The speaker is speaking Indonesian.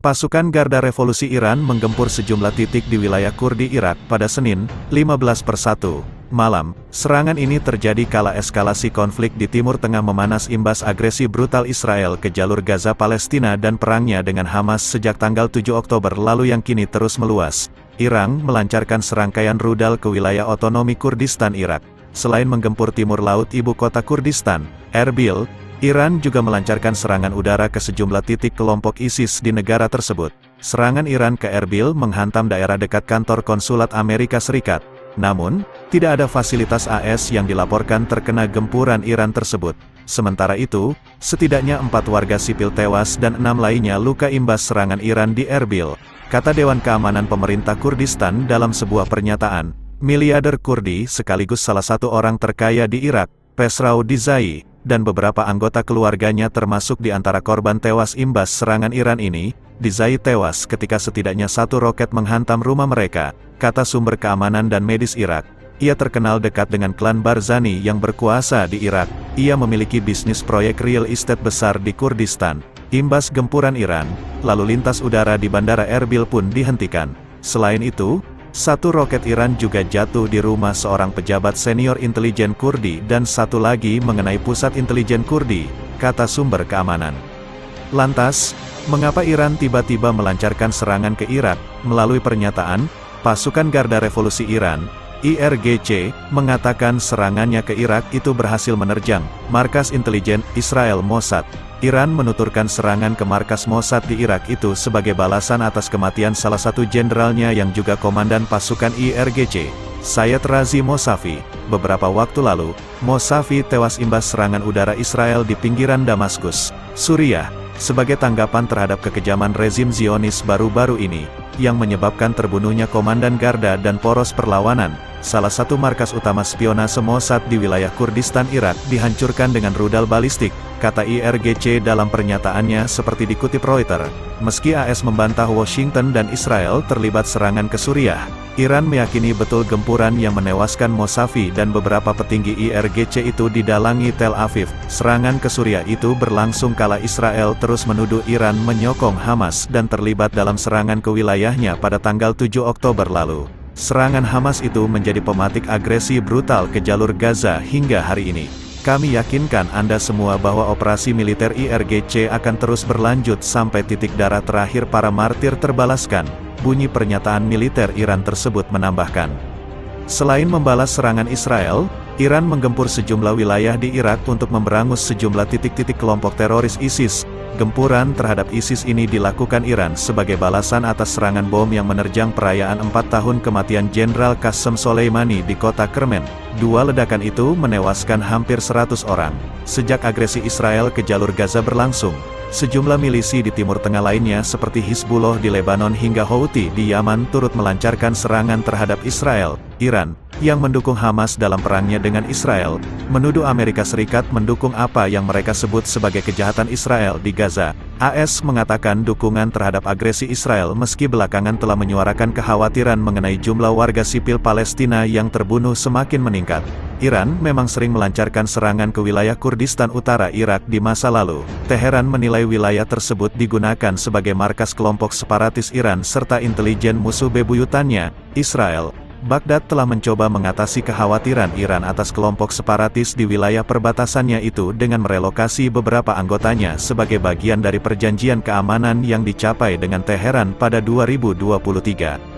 Pasukan Garda Revolusi Iran menggempur sejumlah titik di wilayah Kurdi Irak pada Senin, 15/1, malam. Serangan ini terjadi kala eskalasi konflik di Timur Tengah memanas imbas agresi brutal Israel ke jalur Gaza Palestina dan perangnya dengan Hamas sejak tanggal 7 Oktober lalu yang kini terus meluas. Iran melancarkan serangkaian rudal ke wilayah otonomi Kurdistan Irak. Selain menggempur timur laut ibu kota Kurdistan, Erbil, Iran juga melancarkan serangan udara ke sejumlah titik kelompok ISIS di negara tersebut. Serangan Iran ke Erbil menghantam daerah dekat kantor konsulat Amerika Serikat. Namun, tidak ada fasilitas AS yang dilaporkan terkena gempuran Iran tersebut. Sementara itu, setidaknya 4 warga sipil tewas dan 6 lainnya luka imbas serangan Iran di Erbil, kata Dewan Keamanan Pemerintah Kurdistan dalam sebuah pernyataan. Miliarder Kurdi sekaligus salah satu orang terkaya di Irak, Pesrau Dizai, dan beberapa anggota keluarganya termasuk di antara korban tewas imbas serangan Iran ini. Dizai tewas ketika setidaknya 1 roket menghantam rumah mereka, kata sumber keamanan dan medis Irak. Ia terkenal dekat dengan klan Barzani yang berkuasa di Irak. Ia memiliki bisnis proyek real estate besar di Kurdistan. Imbas gempuran Iran, lalu lintas udara di Bandara Erbil pun dihentikan. Selain itu, 1 roket Iran juga jatuh di rumah seorang pejabat senior intelijen Kurdi dan 1 lagi mengenai pusat intelijen Kurdi, kata sumber keamanan. Lantas, mengapa Iran tiba-tiba melancarkan serangan ke Irak? Melalui pernyataan, pasukan Garda Revolusi Iran, IRGC, mengatakan serangannya ke Irak itu berhasil menerjang markas intelijen Israel Mossad. Iran menuturkan serangan ke markas Mossad di Irak itu sebagai balasan atas kematian salah satu jenderalnya yang juga komandan pasukan IRGC, Sayyid Razi Mossavi. Beberapa waktu lalu, Mossavi tewas imbas serangan udara Israel di pinggiran Damaskus, Suriah, sebagai tanggapan terhadap kekejaman rezim Zionis baru-baru ini, yang menyebabkan terbunuhnya komandan Garda dan poros perlawanan. Salah satu markas utama spionase Mossad di wilayah Kurdistan Irak dihancurkan dengan rudal balistik, kata IRGC dalam pernyataannya seperti dikutip Reuters. Meski AS membantah Washington dan Israel terlibat serangan ke Suriah, Iran meyakini betul gempuran yang menewaskan Mossavi dan beberapa petinggi IRGC itu didalangi Tel Aviv. Serangan ke Suriah itu berlangsung kala Israel terus menuduh Iran menyokong Hamas dan terlibat dalam serangan ke wilayahnya pada tanggal 7 Oktober lalu. Serangan Hamas itu menjadi pematik agresi brutal ke jalur Gaza hingga hari ini. Kami yakinkan Anda semua bahwa operasi militer IRGC akan terus berlanjut sampai titik darah terakhir para martir terbalaskan, bunyi pernyataan militer Iran tersebut menambahkan. Selain membalas serangan Israel, Iran menggempur sejumlah wilayah di Irak untuk memberangus sejumlah titik-titik kelompok teroris ISIS. Gempuran terhadap ISIS ini dilakukan Iran sebagai balasan atas serangan bom yang menerjang perayaan 4 tahun kematian Jenderal Qasem Soleimani di kota Kermen. 2 ledakan itu menewaskan hampir 100 orang. Sejak agresi Israel ke jalur Gaza berlangsung, sejumlah milisi di Timur Tengah lainnya seperti Hizbullah di Lebanon hingga Houthi di Yaman turut melancarkan serangan terhadap Israel. Iran, yang mendukung Hamas dalam perangnya dengan Israel, menuduh Amerika Serikat mendukung apa yang mereka sebut sebagai kejahatan Israel di Gaza. AS mengatakan dukungan terhadap agresi Israel meski belakangan telah menyuarakan kekhawatiran mengenai jumlah warga sipil Palestina yang terbunuh semakin meningkat. Iran memang sering melancarkan serangan ke wilayah Kurdistan Utara Irak di masa lalu. Teheran menilai wilayah tersebut digunakan sebagai markas kelompok separatis Iran serta intelijen musuh bebuyutannya, Israel. Baghdad telah mencoba mengatasi kekhawatiran Iran atas kelompok separatis di wilayah perbatasannya itu dengan merelokasi beberapa anggotanya sebagai bagian dari perjanjian keamanan yang dicapai dengan Teheran pada 2023.